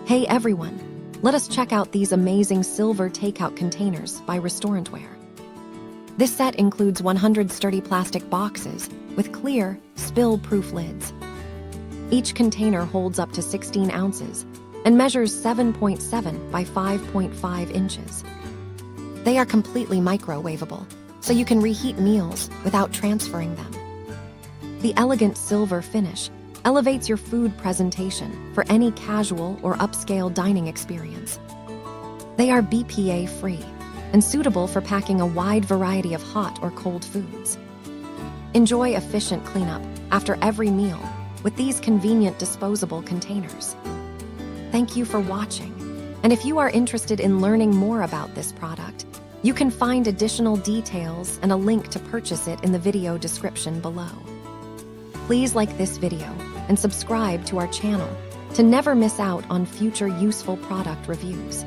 Hey everyone, let us check out these amazing silver takeout containers by Restaurantware. This set includes 100 sturdy plastic boxes with clear, spill-proof lids. Each container holds up to 16 ounces and measures 7.7 by 5.5 inches. They are completely microwavable, so you can reheat meals without transferring them. The elegant silver finish elevates your food presentation for any casual or upscale dining experience. They are BPA-free and suitable for packing a wide variety of hot or cold foods. Enjoy efficient cleanup after every meal with these convenient disposable containers. Thank you for watching, and if you are interested in learning more about this product, you can find additional details and a link to purchase it in the video description below. Please like this video and subscribe to our channel to never miss out on future useful product reviews.